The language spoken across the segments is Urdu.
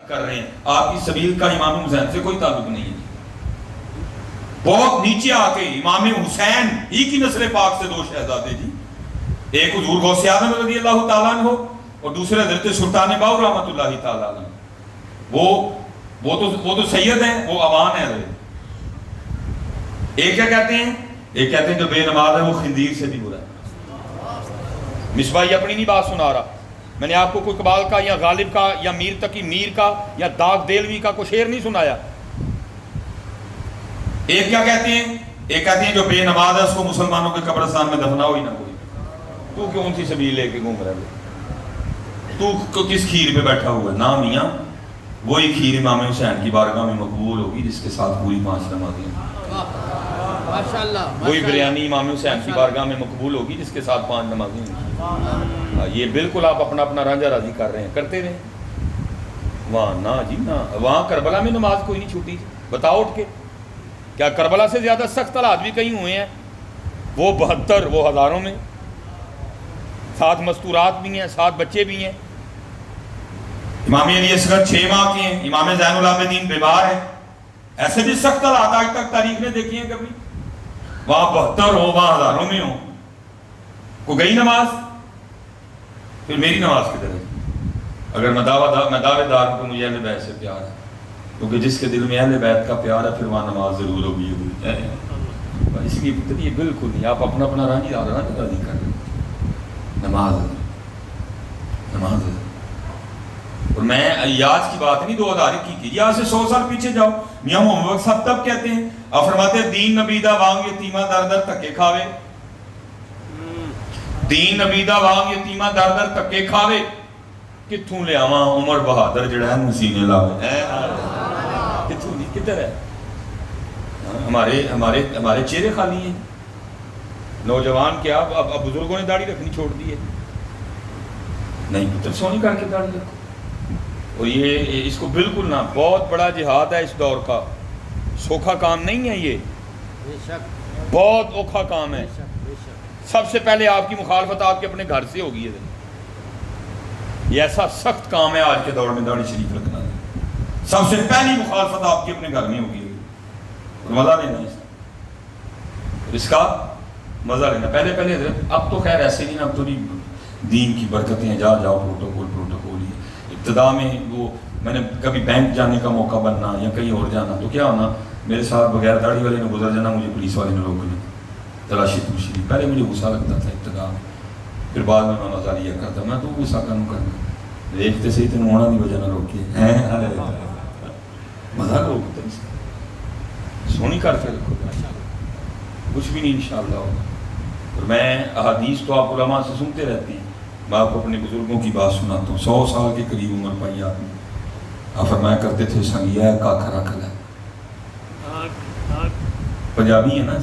کر رہے ہیں. آپ کی سبیل کا امام حسین سے کوئی تعلق نہیں ہے. بہت نیچے آ کے امام حسین ہی کی نسل پاک سے دو شہزادے جی, ایک حضور غوث اعظم رضی اللہ تعالیٰ عنہ اور دوسرے حضرت سلطان باؤ رحمۃ اللہ تعالیٰ عنہ. وہ تو سید ہیں, وہ عوان ہیں. ایک کیا کہتے ہیں, ایک کہتے ہیں جو بے نماز ہے وہ خنزیر سے بھی برا ہے. مصباح یہ اپنی نہیں بات سنا رہا, میں نے آپ کو کوئی اقبال کا یا غالب کا یا میر تقی میر کا یا داغ دیلوی کا کوئی شعر نہیں سنایا. ایک کیا کہتے ہیں, ایک کہتے ہیں جو بے نماز ہے اس کو مسلمانوں کے قبرستان میں دفناؤ ہی نہ کوئی. تو کون سی سبیل لے کے گھوم رہا ہے, تو کس کھیر پہ بیٹھا ہوا ہے؟ نا میاں, وہی کھیر امام حسین کی بارگاہ میں مقبول ہوگی جس کے ساتھ پوری 5 نمازیں. وہی بریانی امام حسین کی بارگاہ میں مقبول ہوگی جس کے ساتھ 5 نمازیں ہوگی. یہ بالکل آپ اپنا اپنا رانجھا راضی کر رہے ہیں, کرتے رہے. وہاں نہ جی نہ, وہاں کربلا میں نماز کوئی نہیں چھوٹی. بتاؤ اٹھ کے, کیا کربلا سے زیادہ سخت حالات بھی کہیں ہوئے ہیں؟ وہ 72, وہ ہزاروں میں, 7 مستورات بھی ہیں, 7 بچے بھی ہیں. امام علی اصغر 6 ماہ کے ہیں, امام زین العابدین بیمار ہیں. ایسے بھی سخت حالات آج تک تاریخ نے دیکھی ہیں کبھی؟ وہاں 72 ہو, وہاں ہزاروں میں ہو, کو گئی نماز. پھر میری نماز کی طرح اگر میں دعوے دار ہوں تو مجھے اہل بیت سے پیار ہے, کیونکہ جس کے دل میں اہل بیت کا پیار ہے پھر وہاں نماز ضرور ہوگی. اس لیے یہ بالکل نہیں, آپ اپنا اپنا راضی کر رہے ہیں. نماز اور میں ایاز کی بات نہیں 2021 کی, یہاں سے 100 سال پیچھے جاؤ. میاں محمد صاحب تب کہتے ہیں, آپ فرماتے ہیں دین نبیدہ وانگ یتیمہ در در تکے کھاوے. دین نبیدہ وانگ یتیمہ در در تکے کھاوے, کتھوں لے آواں عمر بہادر جڑا ہے مسینے لاوے. کتھوں نہیں, کدھر ہے؟ ہمارے چہرے خالی ہیں. نوجوان کیا اب بزرگوں نے داڑھی رکھنی چھوڑ دی ہے. نہیں پتر سونی کر کے داڑھی رکھو. اور یہ اس کو بالکل نہ, بہت بڑا جہاد ہے اس دور کا, سوکھا کام نہیں ہے یہ, بہت اوکھا کام ہے. سب سے پہلے آپ کی مخالفت آپ کے اپنے گھر سے ہوگی. یہ ایسا سخت کام ہے آج کے دور میں داڑھی شریف رکھنا. سب سے پہلی مخالفت آپ کے اپنے گھر میں ہوگی, اور مزہ لینا اس کا مزہ لینا. پہلے اب تو خیر ایسے نہیں نا, اب تو نہیں, دین کی برکتیں ہیں, جاؤ پروٹوکول ہی. ابتدا میں وہ میں نے کبھی بینک جانے کا موقع بننا یا کہیں اور جانا تو کیا ہونا, میرے ساتھ بغیر داڑھی والے نے گزر جانا, مجھے پولیس والے نے روکنا, تلاشی پوچھنی. پہلے مجھے غصہ لگتا تھا ابتدا میں, پھر بعد میں مزہ لیا کرتا. میں تو غصہ کرنا دیکھتے سے ہی تین ہونا نہیں وجہ نہ روکے, مزہ روکتا سونی کر کے رکھو, کچھ بھی نہیں انشاءاللہ ہوگا. اور میں احادیث تو آپ علماء سے سنتے رہتے ہیں, میں آپ کو اپنے بزرگوں کی بات سناتا ہوں. 100 سال کے قریب عمر پائی آپ نے. آپ فرمایا کرتے تھے سنگیا ہے کاکھ رکھ لے. پنجابی ہے نا,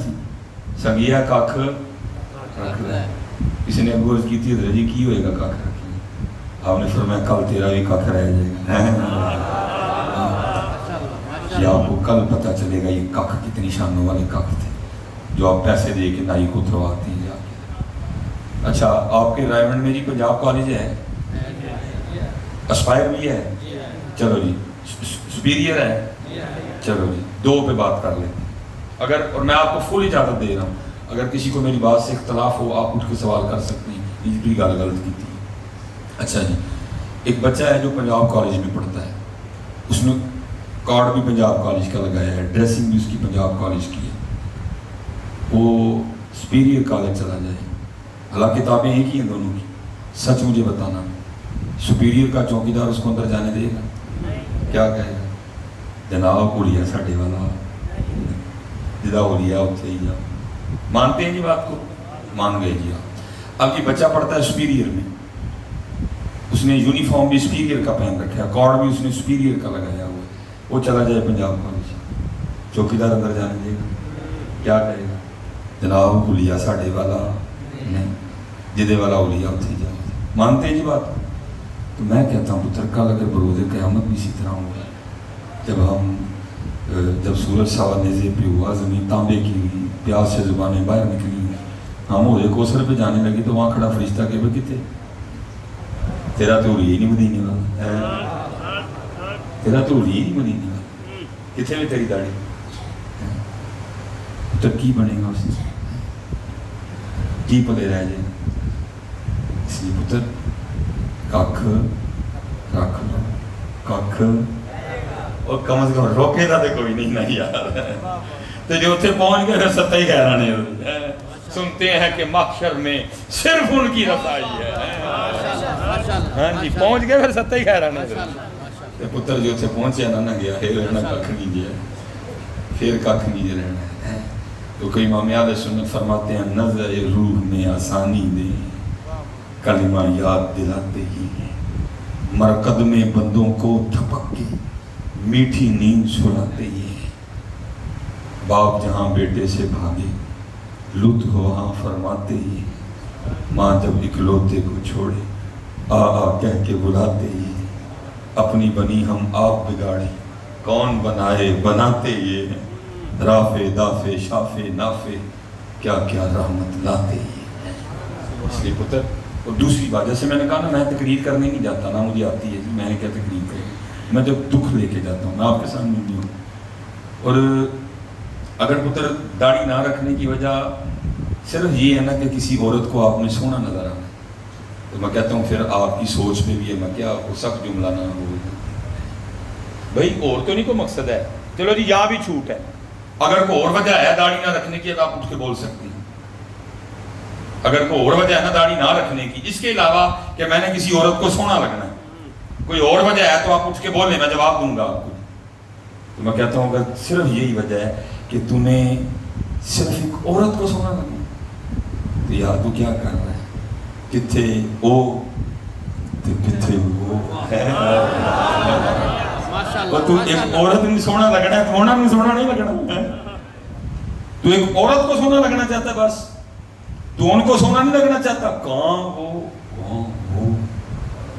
سنگیا ہے کاکھ رکھ لے. کسی نے ابو عرض کی تھی حضرت جی کی ہوئے گا کاکھ رکھ لے؟ آپ نے فرمایا کل تیرا بھی کاکھ رہ جائے گا. کہ آپ کو کل پتہ چلے گا یہ کاکھ کتنی شانوں والے کاکھ تھے جو آپ پیسے دے کے نائی کو اترواتے ہیں. اچھا آپ کے رائے منڈ میں جی پنجاب کالج ہے, اسپائر بھی ہے, چلو جی سپیریئر ہے, چلو جی 2 پہ بات کر لیتے ہیں. اگر, اور میں آپ کو فل اجازت دے رہا ہوں, اگر کسی کو میری بات سے اختلاف ہو آپ اٹھ کے سوال کر سکتے ہیں, یہ بھی گل غلط کی تھی. اچھا جی, ایک بچہ ہے جو پنجاب کالج میں پڑھتا ہے, اس نے کارڈ بھی پنجاب کالج کا لگایا ہے, ڈریسنگ بھی اس کی پنجاب کالج کی ہے. وہ سپیریئر کالج چلا جائے, حالانکہ کتابیں ایک ہی ہیں دونوں کی. سچ مجھے بتانا, سپیریئر کا چوکیدار اس کو اندر جانے دے گا؟ کیا کہے گا؟ جناب اڑیا ساڈے والا, جدا اڑیا اتنے ہی جاؤ. مانتے ہیں جی بات کو؟ مان گئے جی آپ. اب یہ بچہ پڑھتا ہے سپیریئر میں, اس نے یونیفارم بھی سپیریئر کا پہن رکھا ہے, کارڈ بھی اس نے سپیریئر کا لگایا ہوا ہے. وہ چلا جائے پنجاب کالج, چوکیدار اندر جانے دے گا؟ کیا کہے گا؟ جناب اڑیا ساڈے والا نہیں, جدے والا اولیا اتنے جاؤ. مانتے ہیں جی بات؟ تو میں کہتا ہوں پتر کل اگر بروز قیامت بھی اسی طرح ہوگا, جب سورج سوا نیزے پہ ہوا, زمین تانبے کی ہوئی, پیاس سے زبانیں باہر نکلی ہوئی, ہم ہوئے کوثر پہ جانے لگے تو وہاں کھڑا فرشتہ کہ کتے تیرا تو اڑیا ہی نہیں مدینے والا, تیرا تو ری نہیں بنی نہیں والا، کتنے میں تیری داڑھی؟ تو کی بنے گا اس نے؟ کی پلے رہ جائے؟ اس لیے پتر کھ رکھ لو، کھ اور کم از کم روکے گا تو کوئی نہیں یار. تو جو اتنے پہنچ گئے پھر ستہ ہی کہرانے سنتے ہیں کہ محشر میں صرف ان کی رسائی ہے. ہاں جی پہنچ گئے پھر ستہ ہی کہرانے پتر جو اتنے پہنچے نہ گیا پھر رہنا کھ نہیں گیا، پھر کھ نہیں رہنا ہے. تو کوئی امام اہل سنت فرماتے ہیں نظر روح میں آسانی دے، کلمہ یاد دلاتے ہی ہیں، مرکد میں بندوں کو تھپک کے میٹھی نیند سلاتے ہی ہیں. باپ جہاں بیٹے سے بھاگے لطف وہاں فرماتے ہی ہیں، ماں جب اکلوتے کو چھوڑے آ کہہ کے بلاتے ہی ہیں. اپنی بنی ہم آپ بگاڑے کون بنائے بناتے یہ ہیں، رافع دافع شافع نافع کیا کیا رحمت لاتے ہی ہیں. اس لیے پتر اور دوسری بات جیسے میں نے کہا نا میں تقریر کرنے نہیں جاتا نا، مجھے آتی ہے میں نے کیا تقریر کروں، میں جب دکھ لے کے جاتا ہوں میں آپ کے سامنے نہیں ہوں. اور اگر پتر داڑھی نہ رکھنے کی وجہ صرف یہ ہے نا کہ کسی عورت کو آپ نے سونا نظر آنا، تو میں کہتا ہوں پھر آپ کی سوچ میں بھی ہے میں کیا وہ سخت جملہ نہ ہو بھائی اور تو نہیں کوئی مقصد ہے. چلو جی یہاں بھی چھوٹ ہے، اگر کوئی اور وجہ ہے داڑھی نہ رکھنے کی تو آپ اٹھ کے بول سکتے ہیں. اگر کوئی اور وجہ ہے نا داڑھی نہ رکھنے کی، اس کے علاوہ کہ میں نے کسی عورت کو سونا لگنا ہے، کوئی اور وجہ ہے تو آپ اٹھ کے بولیں میں جواب دوں گا آپ کو. تو میں کہتا ہوں اگر صرف یہی وجہ ہے کہ تو نے صرف ایک عورت کو سونا لگنا تو یار تو کیا کر رہا ہے، کتھے او تو کتھے وہ ہے. تو ایک عورت نہیں سونا لگنا ہے تو ہونا نہیں سونا نہیں لگنا ہے. تو ایک عورت کو سونا لگنا چاہتا ہے بس، تو ان کو سونا نہیں لگنا چاہتا. کہاں وہ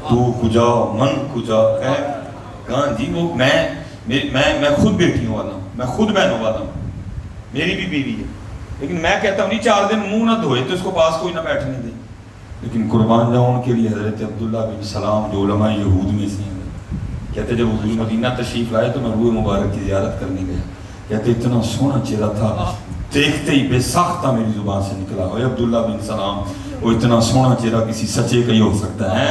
تو کجا من کجا ہے کہاں جی وہ میں خود بیٹیوں والا ہوں، میں خود بہنوں والا ہوں، میری بھی بیوی ہے، لیکن میں کہتا ہوں نہیں 4 دن منہ نہ دھوئے تو اس کو پاس کوئی نہ بیٹھنے دے. لیکن قربان جاؤں ان کے لیے حضرت عبداللہ بن سلام جو علماء یہود میں سے ہیں کہتے جب حضور مدینہ تشریف لائے تو میں روح مبارک کی زیارت کرنے گیا، کہتے اتنا سونا چہرہ تھا دیکھتے ہی بے ساختہ میری زبان سے نکلا اے عبداللہ بن سلام وہ اتنا سونا چہرہ کسی سچے کا ہی ہو سکتا ہے.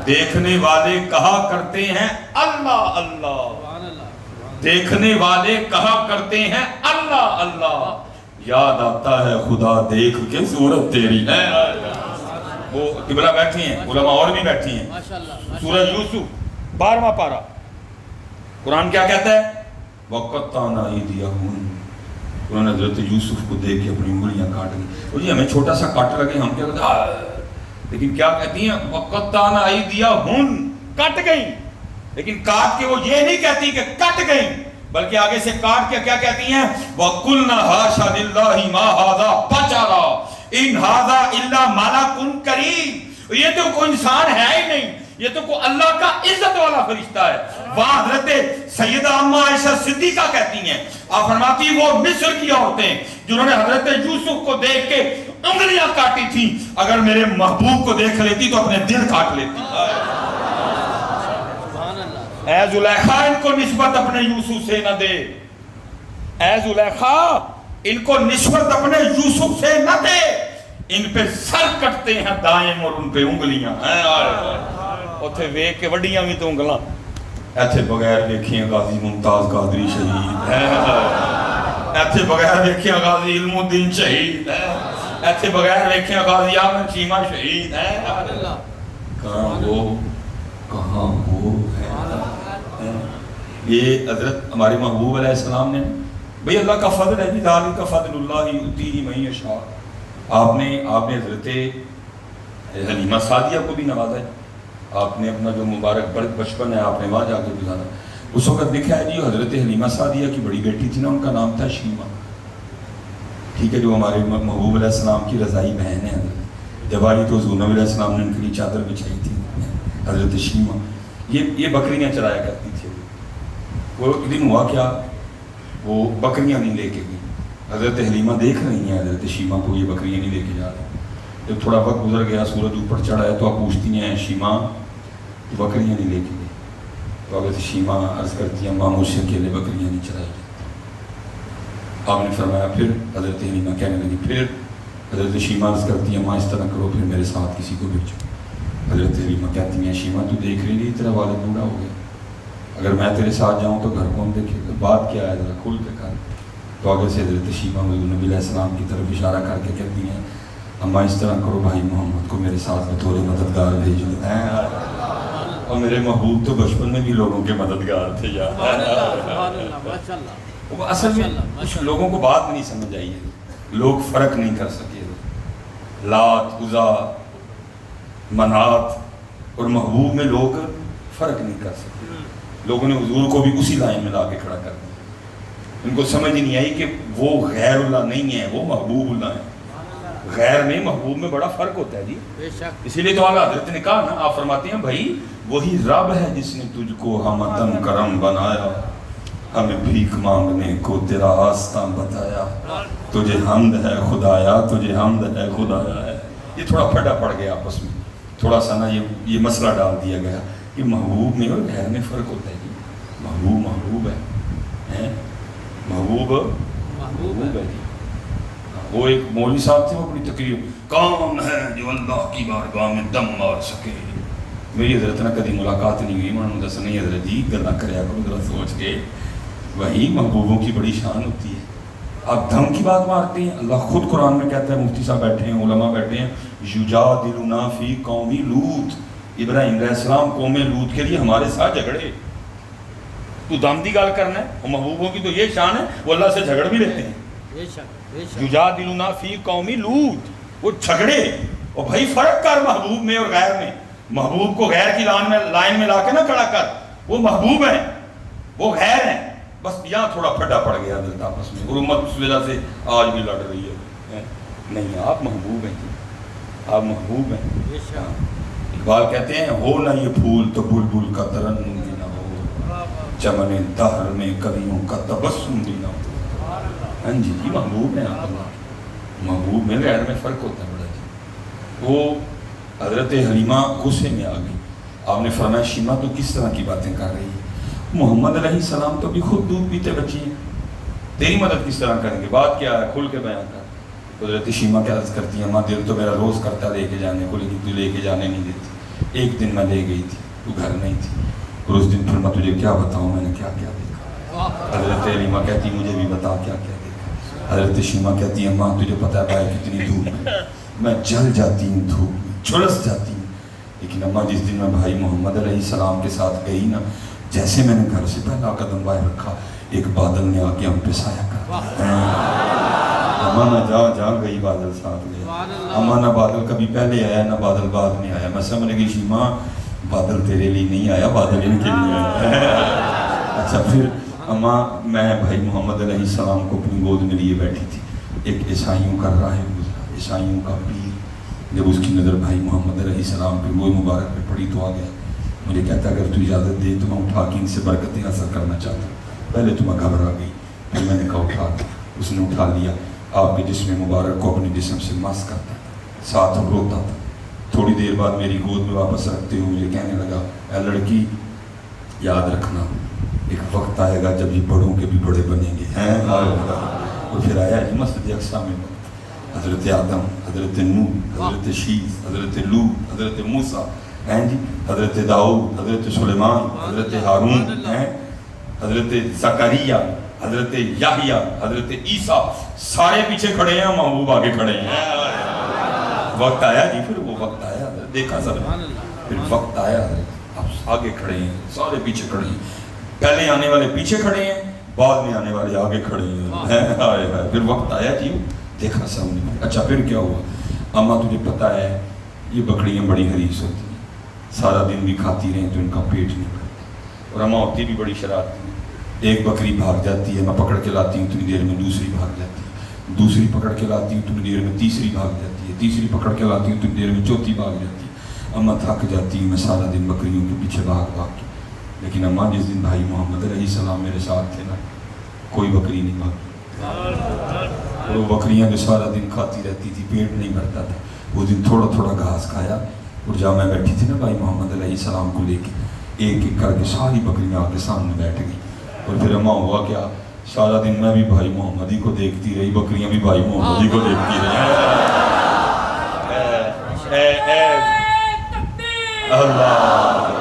دیکھنے والے کہا کرتے ہیں اللہ اللہ، دیکھنے والے کہا کرتے ہیں اللہ اللہ، یاد آتا ہے خدا دیکھ کے صورت تیری ہے. وہ قبلہ بیٹھی ہیں، علماء اور بھی بیٹھی ہیں. سورہ یوسف 12واں پارہ قرآن کیا کہتا ہے؟ وَقَطَّعْنَا أَيْدِيَهُمْ، انہوں نے حضرت یوسف کو دیکھ کے اپنی انگلیاں کاٹ لی. ہمیں چھوٹا سا کٹ لگے ہم کیا کہتے ہیں، لیکن کیا کہتی ہیں وَقَطَّعْنَا أَيْدِيَهُمْ کٹ گئی. لیکن کاٹ کے وہ یہ نہیں کہتی کہ کٹ گئی، بلکہ آگے سے کاٹ کے کیا کہتی ہیں وَقُلْنَا حَاشَ لِلَّهِ مَا هَذَا بَشَرًا إِنْ هَذَا إِلَّا مَلَكٌ كَرِيمٌ، یہ تو کوئی انسان ہے ہی نہیں، یہ تو کوئی اللہ کا عزت والا فرشتہ ہے. وہاں حضرت سیدہ اما عائشہ صدیقہ کہتی ہیں، آپ فرماتی وہ مصر کی عورتیں جنہوں نے حضرت یوسف کو دیکھ کے انگلیاں کاٹی تھی، اگر میرے محبوب کو دیکھ لیتی تو اپنے دل کاٹ لیتی. اے زلیخا ان کو نسبت اپنے یوسف سے نہ دے، اے زلیخا ان کو نسبت اپنے یوسف سے نہ دے، ان پہ سر کٹتے ہیں دائم اور ان پہ انگلیاں ہیں. اتھے ویک کے وڈیاں بھی تو انگلاں ایتھے بغیر ویکھیاں غازی ممتاز قادری شہید ہے، ایتھے بغیر ویکھیاں غازی علم الدین شہید ہے، ایتھے بغیر ویکھیاں غازی احمد چیمہ شہید ہے. کہاں وہ ہے. یہ حضرت ہمارے محبوب علیہ السلام نے بھئی اللہ کا فضل ہے، ذالک فضل اللہ یؤتیہ من یشاء. آپ نے حضرت حلیمہ سعدیہ کو بھی نوازا ہے. آپ نے اپنا جو مبارک بچپن ہے آپ نے وہاں جا کے گزارا. اس وقت دیکھا ہے جی حضرت حلیمہ سعدیہ کی بڑی بیٹی تھی نا، ان کا نام تھا شیمہ، ٹھیک ہے، جو ہمارے محبوب علیہ السلام کی رضائی بہن ہے. جب آئی تو حضور نبی علیہ السلام نے ان کے لیے چادر بچھائی تھی. حضرت شیمہ یہ بکریاں چرایا کرتی تھی. وہ ایک دن ہوا کیا، وہ بکریاں نہیں لے کے گئی. حضرت حلیمہ دیکھ رہی ہیں حضرت شیمہ کو یہ بکریاں نہیں لے کے جا رہے. جب تھوڑا وقت گزر گیا، سورج اوپر چڑھا ہے تو آپ پوچھتی ہیں شیمہ بکریاں نہیں لے کے گئی. تو اگر شیما عرض کرتی ہیں ماں مجھ سے اکیلے بکریاں نہیں چرائی جاتی. آپ نے فرمایا پھر حضرت حلیمہ کہنے لگی پھر حضرت شیما عرض کرتی ہیں ماں اس طرح کرو پھر میرے ساتھ کسی کو بھیجو. حضرت حلیمہ کہتی ہیں شیما تو دیکھ رہی نہیں تیرا والد بوڑھا ہو گیا, اگر میں تیرے ساتھ جاؤں تو گھر کون دیکھے گا, بات کیا ہے ذرا کھول کے کر. تو آگے سے حضرت شیما نبی علیہ السلام کی طرف اشارہ کر کے کہتی ہیں اماں اس طرح کرو بھائی محمد کو میرے ساتھ بطور مددگار بھیج دو. اور میرے محبوب تو بچپن میں بھی لوگوں کے مددگار تھے یار. اصل میں کچھ لوگوں کو بات نہیں سمجھ آئی ہے, لوگ فرق نہیں کر سکے. لات عزا منات اور محبوب میں لوگ فرق نہیں کر سکتے. لوگوں نے حضور کو بھی اسی لائن میں لا کے کھڑا کر دیا. ان کو سمجھ نہیں آئی کہ وہ غیر اللہ نہیں ہے, وہ محبوب اللہ ہے. غیر میں محبوب میں بڑا فرق ہوتا ہے جی. اسی لیے تو اعلیٰ حضرت نے کہا نا, آپ فرماتے ہیں بھائی وہی رب ہے جس نے تجھ کو ہمدم کرم بنایا, ہمیں بھیک مانگنے کو تیرا آستان بتایا. تجھے حمد ہے خدایا, تجھے حمد ہے خدایا ہے. یہ تھوڑا پھٹا پڑ گیا آپس میں, تھوڑا سا نا یہ مسئلہ ڈال دیا گیا کہ محبوب میں اور غیر میں فرق ہوتا ہے جی. محبوب محبوب ہے, محبوب محبوب ہے جی. وہ ایک مولوی صاحب تھے, وہ اپنی تقریر کون ہے جو اللہ کی بارگاہ میں دم مار سکے. میری حضرت نہ کبھی ملاقات نہیں ہوئی, انہوں نے دس نہیں حضرت جی گلا کریا کرو ذرا سوچ کے, وہی محبوبوں کی بڑی شان ہوتی ہے. آپ دم کی بات مارتے ہیں, اللہ خود قرآن میں کہتا ہے, مفتی صاحب بیٹھے ہیں, علماء بیٹھے ہیں, یجادلنا فی قوم لوط. ابراہیم علیہ السلام قوم لوط کے لیے ہمارے ساتھ جھگڑے. تو دم دی گال کرنا ہے, اور محبوبوں کی تو یہ شان ہے وہ اللہ سے جھگڑ بھی لیتے ہیں. یجادلنا فی قوم لوط, وہ جھگڑے. اور بھائی فرق کر محبوب میں اور غیر میں. محبوب کو غیر کی لائن میں لا کے نہ کھڑا کر, وہ محبوب ہیں وہ غیر ہیں. بس یہاں تھوڑا پھٹا پڑ گیا حضرت آپس میں, اور امت اس وجہ سے آج بھی لڑ رہی ہے. نہیں, آپ محبوب ہیں جی, آپ محبوب ہیں. اقبال کہتے ہیں ہو نہ یہ پھول تو بلبل کا ترنم بھی نہ ہو, چمن دہر میں کلیوں کا تبسم بھی نہ ہو. ہاں جی جی محبوب ہیں آپ. محبوب میں غیر میں فرق ہوتا ہے بڑا جی. وہ حضرت حلیمہ غصے میں آ گئی. آپ نے فرمایا شیما تو کس طرح کی باتیں کر رہی ہے, محمد علیہ السلام تو بھی خود دودھ پیتے بچے ہیں, تیری مدد کس طرح کریں گے, بات کیا ہے کھل کے بیان کر. حضرت شیما کیا عرض کرتی ہیں ماں دل تو میرا روز کرتا لے کے جانے کو, لیکن تو لے کے جانے نہیں دیتی. ایک دن میں لے گئی تھی, تو گھر نہیں تھی, اور اس دن پھر میں تجھے کیا بتاؤں میں نے کیا کیا دیکھا. حضرت حلیمہ کہتی مجھے بھی بتا کیا کیا دیکھا. حضرت شیما کہتی ہے ماں تجھے پتا ہے بھائی کتنی دھوپ ہے, میں جل جاتی ہوں دھوپ میں, جھلس جاتی ہوں. لیکن اماں جس دن میں بھائی محمد علیہ السلام کے ساتھ گئی نا, جیسے میں نے گھر سے پہلا قدم باہر رکھا, ایک بادل نے آ کے ہم پہ سایہ کر. اماں نہ جا گئی بادل ساتھ گیا. اماں نہ بادل کبھی پہلے آیا نہ بادل بعد میں آیا. میں سمجھ گئی شیما بادل تیرے لیے نہیں آیا, بادل ان کے لیے آیا. اچھا پھر اماں میں بھائی محمد علیہ السلام کو اپنی گود میں لیے بیٹھی تھی. ایک عیسائیوں کا راہب گزرا, عیسائیوں کا پیر. جب اس کی نظر بھائی محمد علیہ السلام پہ وہ مبارک پہ پڑی تو آ گیا. مجھے کہتا اگر تو اجازت دے تو میں اٹھا کے ان سے برکتیں حاصل کرنا چاہتا ہوں. پہلے تو میں گھبرا گئی, پھر میں نے کہا اٹھا کے. اس نے اٹھا لیا, آپ کے جسم مبارک کو اپنے جسم سے مس کرتا تھا, ساتھ روتا تھا. تھوڑی دیر بعد میری گود میں واپس رکھتے ہوئے مجھے کہنے لگا اے لڑکی یاد رکھنا ایک وقت آئے گا جب یہ بڑوں کے بھی بڑے بنیں گے. اور پھر آیا جی مسجد اقصیٰ میں حضرت آدم, حضرت نوح, حضرت شیس, حضرت لوط, حضرت موسیٰ, جی حضرت داؤد, حضرت سلیمان, حضرت ہارون, حضرت زکریا, حضرت یحییٰ, حضرت عیسیٰ, سارے پیچھے کھڑے ہیں, محبوب آگے کھڑے ہیں. وقت آیا جی, پھر وہ وقت آیا, دیکھا سب, پھر وقت آیا, آپ آگے کھڑے ہیں, سارے پیچھے کھڑے ہیں. پہلے آنے والے پیچھے کھڑے ہیں, بعد میں آنے والے آگے کھڑے ہیں. پھر وقت آیا جی, دیکھا سامنے. اچھا پھر کیا ہوا, اماں تجھے پتا ہے یہ بکریاں بڑی حریص ہوتی ہیں, سارا دن بھی کھاتی رہیں تو ان کا پیٹ نہیں بھرتا. اور اماں ہوتی بھی بڑی شرارتی ہیں. ایک بکری بھاگ جاتی ہے, میں پکڑ کے لاتی ہوں, اتنی دیر میں دوسری بھاگ جاتی ہے, دوسری پکڑ کے لاتی ہوں, اتنی دیر میں تیسری بھاگ جاتی ہے, تیسری پکڑ کے لاتی ہوں, اتنی دیر میں چوتھی بھاگ جاتی ہے. اماں تھک جاتی ہوں, میں سارا دن بکریوں کے پیچھے بھاگ کے. لیکن اماں جس دن بھائی محمد علیہ السلام میرے ساتھ تھے نا, کوئی بکری نہیں بھاگی. اور وہ بکریاں جو سارا دن کھاتی رہتی تھی, پیٹ نہیں بھرتا تھا, وہ دن تھوڑا تھوڑا گھاس کھایا. اور جہاں میں بیٹھی تھی نا بھائی محمد علیہ السلام کو لے کے, ایک ایک کر کے ساری بکریاں آ کے سامنے بیٹھ گئی. اور پھر اما ہوا کیا, سارا دن میں بھی بھائی محمد ہی کو دیکھتی رہی, بکریاں بھی بھائی محمد ہی کو دیکھتی رہی. اللہ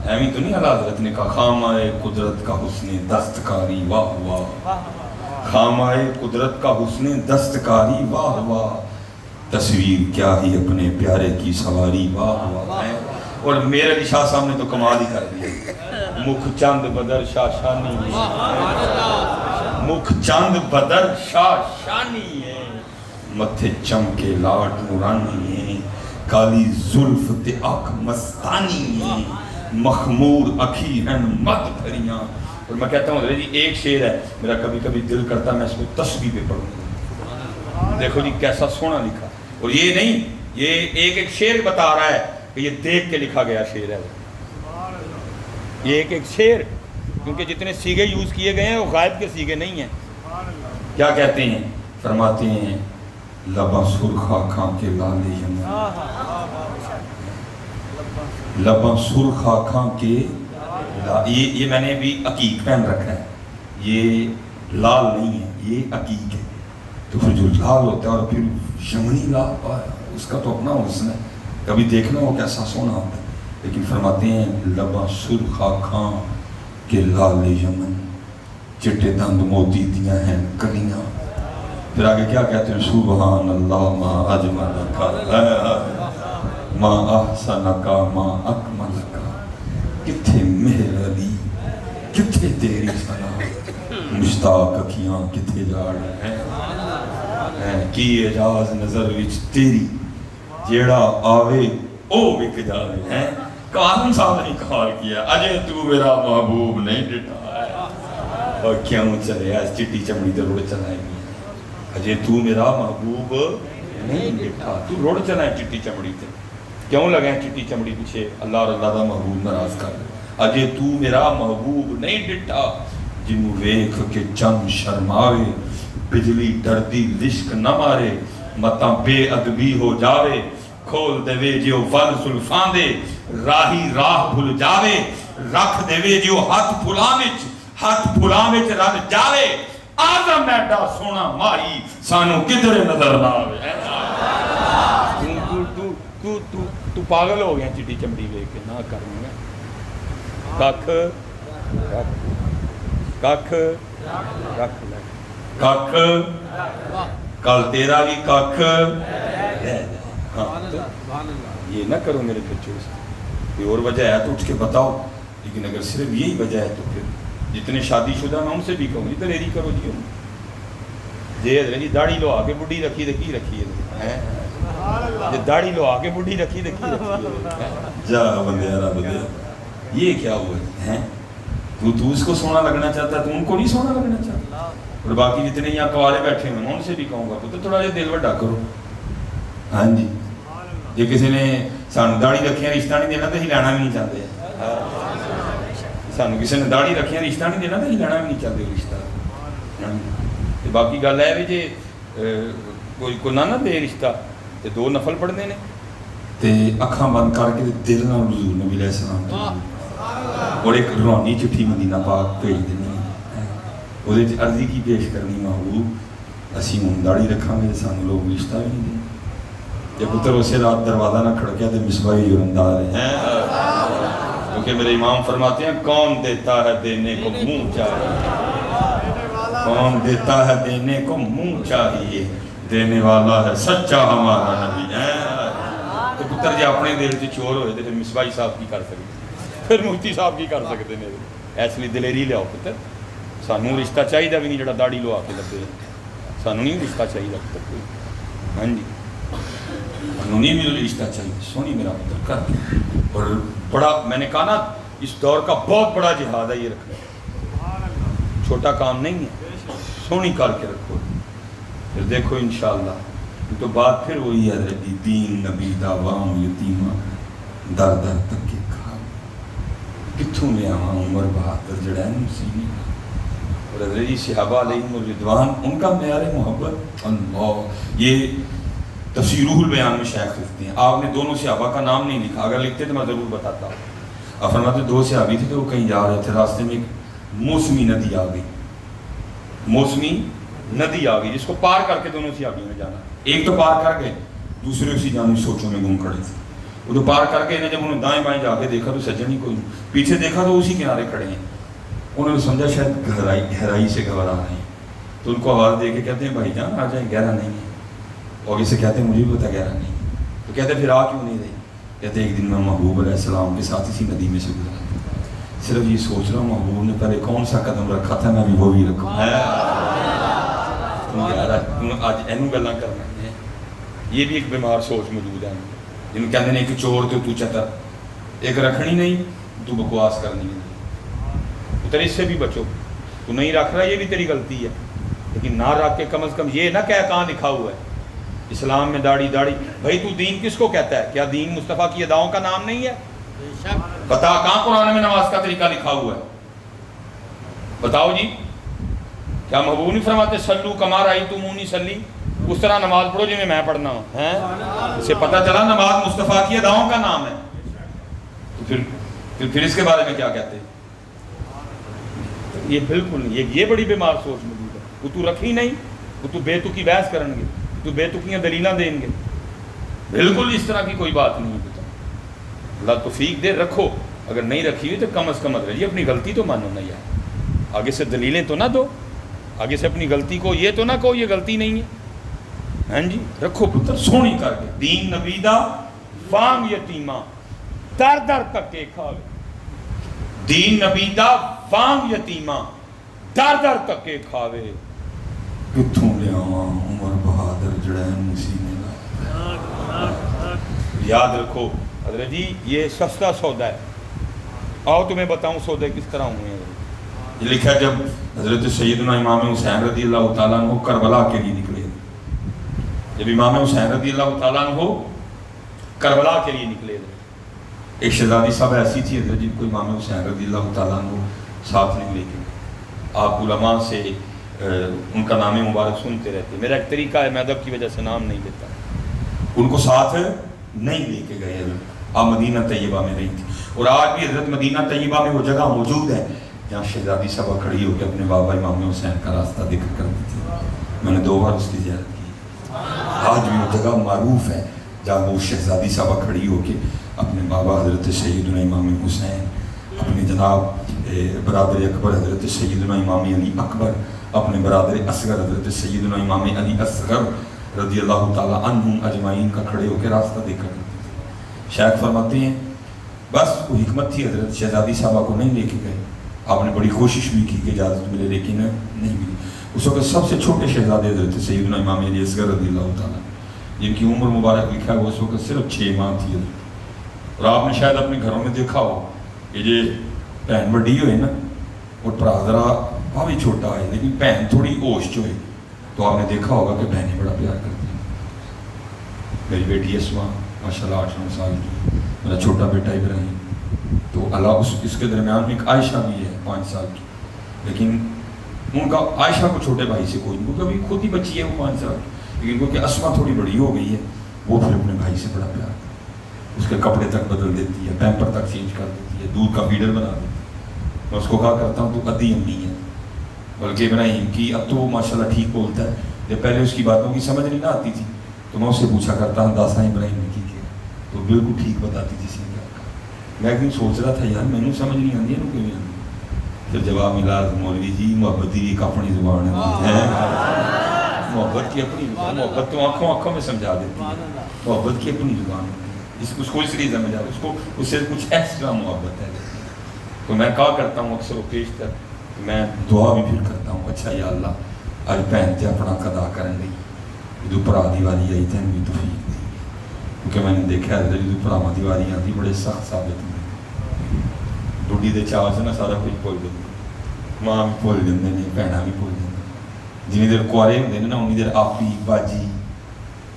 ایویں تو نہیں اللہ حضرت نے کہا خامائے قدرت کا حسن دستکاری واہ واہ, خامائے قدرت کا حسن دستکاری واہ واہ, تصویر کیا ہی اپنے پیارے کی سواری واہ واہ. اور میرے علی شاہ صاحب نے تو کمال ہی کر دیا, مکھ چند بدر شاہ شانی, مکھ چند بدر شاہ شانی ہے, متھے چمکے لاٹ نورانی ہے, کالی زلف تے آنکھ مستانی ہے, مخمور اکھی ہیں مد بھریاں. اور میں کہتا ہوں جی ایک شعر ہے میرا کبھی کبھی دل کرتا میں اس کو تسبیح پہ پڑھوں. دیکھو جی کیسا سونا لکھا, اور یہ نہیں, یہ ایک ایک شعر بتا رہا ہے کہ یہ دیکھ کے لکھا گیا شعر ہے. یہ ایک ایک شعر, کیونکہ جتنے سیگے یوز کیے گئے ہیں وہ غائب کے سیگے نہیں ہیں. کیا کہتے ہیں, فرماتے ہیں لباں سرخ آنکھاں کے لالے یمن, لباں سرخ آنکھاں کے, یہ میں نے بھی عقیق پہن رکھا ہے, یہ لال نہیں ہے, یہ عقیق ہے. تو پھر جو لال ہوتا ہے اور پھر یمنی لال, اس کا تو اپنا حسن ہے, کبھی دیکھنا ہو کیسا سونا ہوتا ہے. لیکن فرماتے ہیں لباں سرخ آنکھاں کے لال یمن, چٹے دند موتی دیاں ہیں کلیاں. پھر آگے کیا کہتے ہیں, سبحان اللہ ما اجمل کا ما احسن کا ما اکمل کا, کتھے مہر علی کتھے تیری سنا, مشتاق اکھیاں کتھے جاڑ ہیں, کی اجاز نظر وچ تیری جیڑا آوے او وک جاوے ہیں. قاسم صاحب نے کال کیا اجے تو میرا محبوب نہیں ڈٹا ہے, اور کیوں چلے آج چٹی چمڑی تے روڑ چلائے گی, اجے تو میرا محبوب نہیں ڈٹا, تو روڑ چلائے چٹی چمڑی تے, کیوں لگے چٹی چمڑی پیچھے, اللہ اور اللہ دا محبوب ناراض کر. اجے تو میرا محبوب نہیں ڈٹا, جنوں ویکھ کے چم شرماوے, بجلی ڈردی لشک نہ مارے, متاں بے ادبی ہو جاوے, کھول دے وے جیو ول زلفاں دے, راہی راہ بھول جاوے, رکھ دے وے جیو ہاتھ پھلاں وچ رل جاوے, آدم ایڈا سونا مائی سانو کدھر نظر نہ آوے. تو پاگل ہو گیا چٹی چمڑی ویکھ کے, نہ کروں گا ککھ ککھ رکھ لے, ککھ کل تیرا بھی ککھ. یہ نہ کرو میرے بچوں سے, کوئی اور وجہ ہے تو اٹھ کے بتاؤ, لیکن اگر صرف یہی وجہ ہے تو پھر جتنے شادی شدہ میں ان سے بھی کہوں گی دلیری کرو جی. جی داڑھی لو آگے بڈھی رکھی رکھی رکھی ہے, داڑھی لو آگے بڈھی رکھی رکھی رکھی جا بندے بندے, یہ کیا ہوا ہے, تو اس کو سونا لگنا چاہتا ہے, تو ان کو نہیں سونا لگنا چاہتا. اور باقی جتنے یہاں کوالے بیٹھے ہیں میں ان سے بھی کہوں گا تو تھوڑا جا دل وڈا کرو. ہاں جی, جی کسی نے سانو داڑھی رکھیاں رشتہ نہیں دینا تو ہی لینا بھی نہیں چاہتے, سانو کسی نے داڑھی رکھیاں رشتہ نہیں دینا تو ہی لینا بھی نہیں چاہتے رشتہ. باقی گل ہے بھی جی کوئی نہ دے رشتہ تے 2 نفل پڑھنے نے, تے اکھاں بند کر کے دل نال حضور نبی علیہ السلام اور ایک روحانی چٹھی مدینہ پاک بھیج دینی, وہ عرضی کی پیش کرنی, محبوب اسی ہوں داڑھی رکھاں گے سانو لوگ رشتہ بھی نہیں دیں. جب پتر اسے رات دروازہ نہ کھڑکیا تو مصباح یورندار ہیں, کیونکہ میرے امام فرماتے ہیں کون دیتا ہے دینے کو منہ چاہیے, کون دیتا ہے دینے کو منہ چاہیے, دینے والا ہے سچا ہمارا نبی ہے. تو پتر جی اپنے دل سے چور ہوئے تو پھر مصباح صاحب کی کر سکتے, پھر مفتی صاحب کی کر سکتے ہیں. اس لیے دلیری لیاؤ پتر, سانوں رشتہ چاہیے بھی نہیں جڑا داڑھی لوا کے لگے, سانوں نہیں رشتہ چاہیے پتر کوئی. ہاں جی سانوں نہیں میرا رشتہ چاہیے, سونی میرا پتر کر. اور بڑا میں نے کہا نا اس دور کا بہت بڑا جہاد ہے یہ رکھنا, چھوٹا کام نہیں ہے, سونی کر کے رکھو. پھر دیکھو انشاءاللہ تو بات پھر وہی ہے دین نبی دعوام یتیمہ در در تک کے کھا, کتھوں لے آواں عمر بہادر جڑا ہے مسیحی. اور حضرت صحابہ علیہم الرضوان ان کا معیار محبت اللہ, یہ تفسیر روح البیان میں شیخ لکھتے ہیں آپ نے دونوں صحابہ کا نام نہیں لکھا، اگر لکھتے تو میں ضرور بتاتا ہوں۔ آپ فرماتے دو صحابی تھے کہ وہ کہیں جا رہے تھے، راستے میں ایک موسمی ندی آ گئی، موسمی ندی آ گئی جس کو پار کر کے دونوں صحابیوں نے جانا۔ ایک تو پار کر گئے، دوسرے اسی جانب سوچوں میں گم کھڑے تھے۔ وہ تو پار کر کے جب انہوں نے دائیں بائیں جا کے دیکھا تو سجن ہی کوئی نہیں، پیچھے دیکھا تو اسی کنارے کھڑے ہیں۔ انہوں نے سمجھا شاید گہرائی سے گھبرا رہے ہیں، تو ان کو آواز دے کے کہتے ہیں بھائی جان آ جائیں، گہرا نہیں ہے۔ اور اسے کہتے ہیں مجھے بھی پتا گہرا نہیں ہے، تو کہتے ہیں پھر آ کیوں نہیں رہی؟ کہتے ہیں ایک دن میں محبوب علیہ السلام کے ساتھ اسی ندی میں سے گزرا، صرف یہ سوچ رہا ہوں محبوب نے پہلے کون سا قدم رکھا تھا، میں بھی وہ بھی رکھوں۔ آج اینو گلاں کرنا ہے، یہ بھی ایک بیمار سوچ موجود ہے جن کہتے ہیں کہ چور تو چتر، ایک رکھنی نہیں تو بکواس کرنی نہیں، تو تیرے اس سے بھی بچو، تو نہیں رکھ رہا یہ بھی تیری غلطی ہے، لیکن نہ رکھ کے کم از کم یہ نہ کہہ کہاں لکھا ہوا ہے اسلام میں داڑھی بھائی تو دین کس کو کہتا ہے؟ کیا دین مصطفیٰ کی اداؤں کا نام نہیں ہے؟ بتا کہاں قرآن میں نماز کا طریقہ لکھا ہوا ہے؟ بتاؤ جی، کیا محبوب نہیں فرماتے سلو کما رأیتمونی صلی، اس طرح نماز پڑھو جنہیں میں پڑھنا ہوں؟ اسے پتہ چلا نماز مصطفیٰ کی اداؤں کا نام ہے، تو پھر اس کے بارے میں کیا کہتے ہیں؟ یہ بالکل نہیں، یہ بڑی بیمار سوچ موجود ہے۔ وہ تو رکھی نہیں، وہ تو بے تکی بحث کریں گے، تو بے تکیاں دلیلاں دیں گے، بالکل اس طرح کی کوئی بات نہیں ہے۔ اللہ توفیق دے، رکھو، اگر نہیں رکھی ہوئی تو کم از کم رہیے، اپنی غلطی تو مانو نا یار، آگے سے دلیلیں تو نہ دو، آگے سے اپنی غلطی کو یہ تو نہ کہو یہ غلطی نہیں ہے، ہاں جی، رکھو پتر سونی کر کے، دین نبی دا فام یتیماں در در تکے کھاوے، دین نبی دا فام یتیماں در در تکے کھاوے، کتھوں لے آواں عمر بہادر جڑین مسینے لا۔ یاد رکھو حضرت جی، یہ سستا سودا ہے، آؤ تمہیں بتاؤں سودے کس طرح ہوئے ہیں۔ یہ لکھا ہے جب حضرت سیدنا امام حسین رضی اللہ تعالیٰ عنہ کربلا کے لیے نکلے، جب امام حسین رضی اللہ تعالیٰ عنہ کربلا کے لیے نکلے، ایک شہزادی صاحب ایسی تھی حضرت جن کو امام حسین رضی اللہ تعالیٰ عنہ ساتھ نہیں لے کے، آپ علماء سے ان کا نام مبارک سنتے رہتے، میرا ایک طریقہ ہے میں ادب کی وجہ سے نام نہیں لیتا، ان کو ساتھ نہیں لے کے گئے، آپ مدینہ طیبہ میں رہی تھی، اور آج بھی حضرت مدینہ طیبہ میں وہ جگہ موجود ہے جہاں شہزادی صاحبہ کھڑی ہو کے اپنے بابا امام حسین کا راستہ ذکر کرتی تھی، میں نے 2 بار اس کی زیارت کی، آج بھی وہ جگہ معروف ہے جہاں وہ شہزادی صاحبہ کھڑی ہو کے اپنے بابا حضرت سیدنا امام حسین، اپنے جناب برادر اکبر حضرت سیدنا امام علی اکبر، اپنے برادر اصغر حضرت سیدنا امام علی اصغر رضی اللہ تعالیٰ عنہم اجمعین کا کھڑے ہو کے راستہ دیکھا کرتے تھے۔ شیخ فرماتے ہیں بس وہ حکمت تھی، حضرت شہزادی صاحبہ کو نہیں لے کے گئے، آپ نے بڑی کوشش بھی کی کہ اجازت ملے لیکن نہیں ملی۔ اس وقت سب سے چھوٹے شہزادے حضرت سیدنا امام علی اصغر رضی اللہ تعالیٰ، جن کی عمر مبارک لکھا ہے وہ اس وقت صرف 6 ماہ تھی، اور آپ نے شاید اپنے گھروں میں دیکھا ہو کہ یہ بہن بڑی ہوئے نا اور بھرا ذرا بھی چھوٹا ہے لیکن بہن تھوڑی ہوش جو ہے، تو آپ نے دیکھا ہوگا کہ بہنیں بڑا پیار کرتی ہیں۔ میری بیٹی اسماء ماشاءاللہ 8 سال کی، میرا چھوٹا بیٹا ابراہیم، تو اللہ اس کے درمیان میں ایک عائشہ بھی ہے 5 سال کی، لیکن ان کا عائشہ کو چھوٹے بھائی سے کوئی نہیں، کیونکہ ابھی خود ہی بچی ہے وہ 5 سال کی، لیکن کیونکہ اسماء تھوڑی بڑی ہو گئی ہے وہ پھر اپنے بھائی سے بڑا پیار کرتی ہے، اس کے کپڑے تک بدل دیتی ہے، پیمپر تک چینج کر دیتی ہے، دودھ کا فیڈر بنا دیتی ہے۔ میں اس کو کہا کرتا ہوں تو ادھی امی ہے، بلکہ ابراہیم کی اب تو ماشاءاللہ ٹھیک بولتا ہے، جب پہلے اس کی باتوں کی سمجھ نہیں نہ آتی تھی تو میں اس سے پوچھا کرتا ہوں داسا ابراہیم نے کی کیا، تو بالکل ٹھیک بتاتی تھی سیدھا۔ میں ایک دن سوچ رہا تھا یار مینوں سمجھ نہیں آتی ہے کوئی، پھر جواب ملا مولوی جی محبت کی ایک اپنی زبان ہے، محبت کی اپنی زبان، محبت تو آنکھوں میں سمجھا دیتی ہے، محبت کی اپنی زبان ہے، اس کو اس لیے سمجھا، اس کو اس سے کچھ ایکسٹرا محبت ہے۔ تو میں کہا کرتا ہوں اکثر و بیشتر، میں دعا بھی پھر کرتا ہوں اچھا یا اللہ اج بہن تے اپنا قضا کرن گئی، جدو بھرا دی واری آئی تین بھی توفیق دی، کیونکہ میں نے دیکھا ہے جدو بھراواں دی واری آتی بڑے سخت ثابت ہوندے، ڈوڈی دے چاو سے نا سارا کچھ بھول جاندے، ماں بھی بھول جاندے نے، بہناں بھی بھول جاندے، جنی دیر کوارے ہوندے نے نا اونی دیر آپی باجی،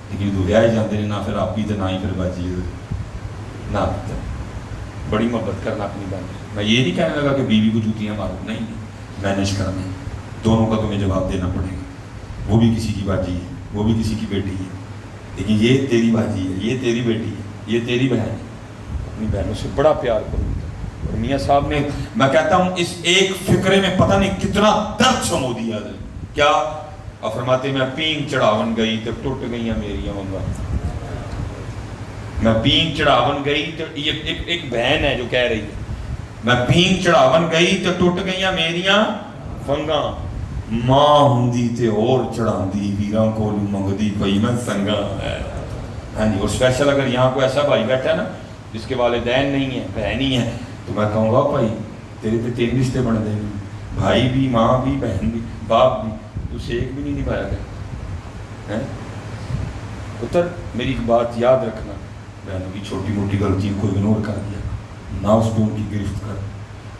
لیکن جدو ویاہے جاندے نے نہ پھر آپی تے نہ ہی پھر باجی، نہ بڑی محبت کرنا اپنی بات۔ میں یہ نہیں کہنے لگا کہ بیوی کو جوتیاں مارو، نہیں، مینیج کرنا ہے، دونوں کا تمہیں جواب دینا پڑے گا، وہ بھی کسی کی باجی ہے، وہ بھی کسی کی بیٹی ہے، لیکن یہ تیری باجی ہے, یہ تیری بیٹی ہے, یہ تیری بہن ہے. اپنی بہنوں سے بڑا پیار کرو. اور میاں صاحب نے, میں کہتا ہوں اس ایک فکرے میں پتہ نہیں کتنا درد سمو دیا. کیا آپ فرماتے میں پینگ چڑھاون گئی تو ٹوٹ گئی میری منگا. میں پینگ چڑھاون گئی تو یہ ایک بہن ہے جو کہہ رہی ہے, میں پینگ چڑھاون گئی تو ٹوٹ گئی میریاں فنگاں. ماں ہوندی تے اور چڑھاندی ویراں کو منگدی پئی میں سنگاں. ہاں جی. اور اسپیشل اگر یہاں کوئی ایسا بھائی بیٹھا ہے نا جس کے والدین نہیں ہیں, بہن ہی ہیں, تو میں کہوں گا بھائی تیرے پہ 3 رشتے بن دیں, بھائی بھی, ماں بھی, بہن بھی, باپ بھی, تو سے ایک بھی نہیں نبھایا گیا. پتر میری ایک بات یاد رکھنا, بہنوں کی چھوٹی موٹی غلطیوں کو اگنور کر دیا, نہ اس پہ ان کی گرفت کر.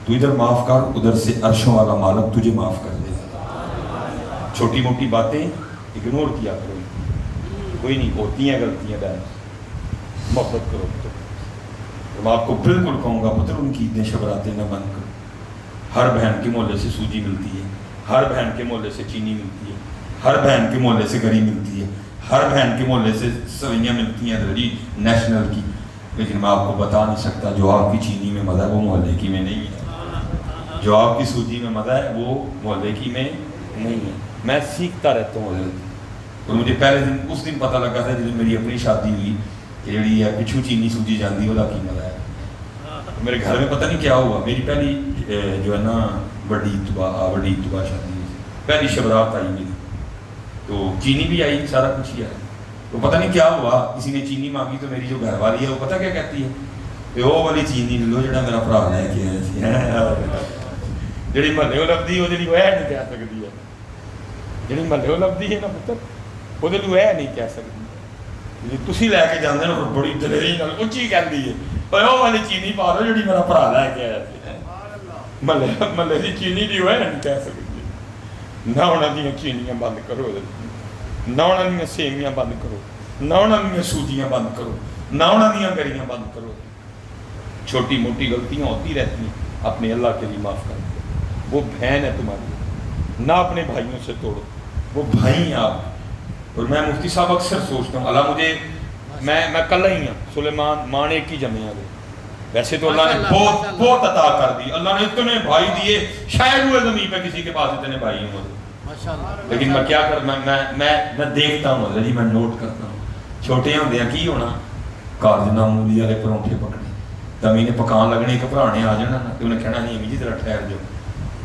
تو ادھر معاف کر, ادھر سے عرشوں والا مالک تجھے معاف کر دے. چھوٹی موٹی باتیں اگنور کیا کرو, کوئی نہیں, ہوتی ہیں غلطیاں بہن, محبت کرو. میں آپ کو بالکل کہوں گا پتر ان کی عیدیں شبراتیں نہ بند کرو. ہر بہن کے محلے سے سوجی ملتی ہے, ہر بہن کے محلے سے چینی ملتی ہے, ہر بہن کے محلے سے گری ملتی ہے, ہر بہن کے محلے سے سوئیاں ملتی ہیں جی نیشنل کی. لیکن میں آپ کو بتا نہیں سکتا جو آپ کی چینی میں مزہ ہے وہ محلے کی میں نہیں ہے, جو آپ کی سوجی میں مزہ ہے وہ محلے کی میں نہیں ہے. میں سیکھتا رہتا ہوں حضرت. اور مجھے پہلے دن اس دن پتہ لگا تھا جب میری اپنی شادی ہوئی کہ جڑی ہے پچھو چینی سوجی جاندی وہ کی مزہ ہے. میرے گھر میں پتہ نہیں کیا ہوا, میری پہلی جو ہے نا بڑی اتباع شادی ہوئی, پہلی شبرات آئی میری, تو چینی بھی آئی, سارا کچھ ہی آیا. تو پتہ نہیں کیا ہوا, کسی نے چینی مانگی تو میری جو گھر والی ہے وہ پتہ کیا کہتی ہے کہ وہ والی چینی لو جڑا میرا بھرا لے کے آیا. جڑی محلے لبھی وہ جڑی وہ ہے نہیں کہہ سکتی ہے, جڑی محلے لبھی ہے نا پتر وہ ہے نہیں کہہ سکتی. تسی لے کے جاندے نا بڑی دلیری نال اچھی کہندی ہے, پر وہ والی چینی پا لو جڑی میرا بھرا لے کے آیا. محلے دی چینی دی وہ ہے نہیں کہہ سکتی. نہ انہاں دیاں چینیاں بند کرو, نہ انہاں دیاں سیویاں بند کرو, نہ انہاں دیاں سوجیاں بند کرو, نہ انہاں دیاں گریاں بند کرو. چھوٹی موٹی غلطیاں ہوتی رہتی ہیں, اپنے اللہ کے لیے معاف کر دو. وہ بہن ہے تمہاری, نہ اپنے بھائیوں سے توڑو, وہ بھائی ہیں آپ. اور میں مفتی صاحب اکثر سوچتا ہوں اللہ مجھے, میں کل ہی ہوں, سلیمان مان ایک ہی جمے ہیں. ویسے تو اللہ نے بہت عطا کر دی, اللہ نے اتنے بھائی دیے, شاید ہوئے زمین پہ کسی کے پاس اتنے بھائی ہوں. لیکن میں کیا کر, میں دیکھتا ہوں حضرت جی, میں نوٹ کرتا ہوں. چھوٹے ہوندے ہیں کی ہونا, کارجنا مولی والے پرونٹھے پکنے, تمی نے پکان لگنے ایک بھرا نے آ جانا نا, تو انہیں کہنا نہیں امی جی ذرا ٹھہر جو,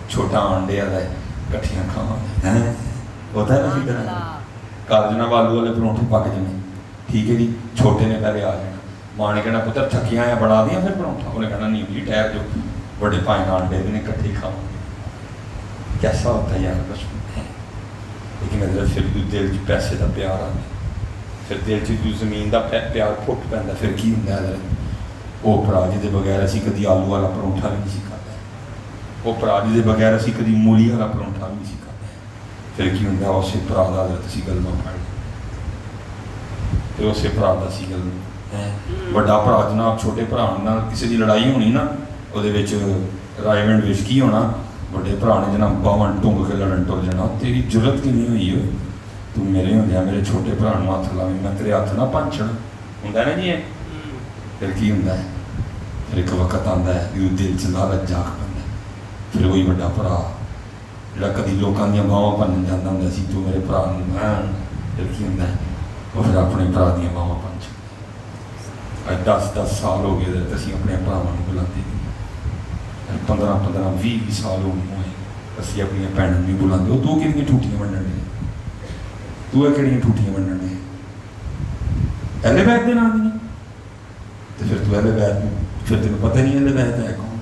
چھوٹا آنڈے والا ہے کٹھیاں کھاواں ہوتا ہے نا فکر ہے. کارجنا آلو والے پرونٹھے پک جانے, ٹھیک ہے جی, چھوٹے نے پہلے آ جانا. ماں نے کہنا پتر تھکیاں ہیں بڑھا دیا پھر پرونٹھا, انہیں کہنا نہیں امی جی ٹھہر جو, بڑے پائیں آنڈے نے کٹھے کھاواں. کیسا ہوتا ہے یار بچپن. لیکن اگر پھر دل چ پیسے کا پیار آتا, پھر دل چ زمین کا پیار پھٹ پہ, پھر کی ہوتا ہے وہ بھرا جی بغیر اسی کدی آلو والا پرونٹھا بھی نہیں کھاتا, وہ بھرا جی بغیر اسی کدی مولی والا پرونٹھا بھی نہیں کھاتا. پھر کی ہوتا ہے اسے بھرا کا حضرت اسی گل میں پڑ, پھر اسے بھرا کا سی گل بڑا بھرا جناب چھوٹے بھرا کسی کی لڑائی ہونی نا, وہ رائے منڈ وچ کی ہونا, بڑے بھرا نے جناب باون ٹونگ کے لڑن ٹر جانا, تیری ضرورت کی نہیں ہوئی ہے, تو میرے ہوندیا میرے چھوٹے بھرا نوں ہاتھ لاویں, میں تیرے ہاتھ نہ پانچڑ ہوندا نا جی. پھر کی ہوندا ہے, پھر ایک وقت آندا ہے کہ دل چ لالچ جاگ پیندا, پھر وہی بڑا بھرا جڑا کدی لوکاں دیاں باواں بھنن جاندا ہوندا سی, تو میرے بھرا نوں پھر کی ہوندا ہے وہ پھر اپنے بھرا دیاں باواں بھن چھڈدا. اج 10 سال ہو گئے تے اسی اپنے بھراواں نوں بلاندے, 15-20 سال ہو گئے اسی اپنی بھیناں نوں بلاندے. تو کہڑیاں ٹوٹیاں ونڈن دے, تو کہڑیاں ٹوٹیاں ونڈن دے, اہل بیت دے نام دی. تو پھر تو اہل بیت, پھر تینوں پتہ نہیں اہل بیت ہے کون.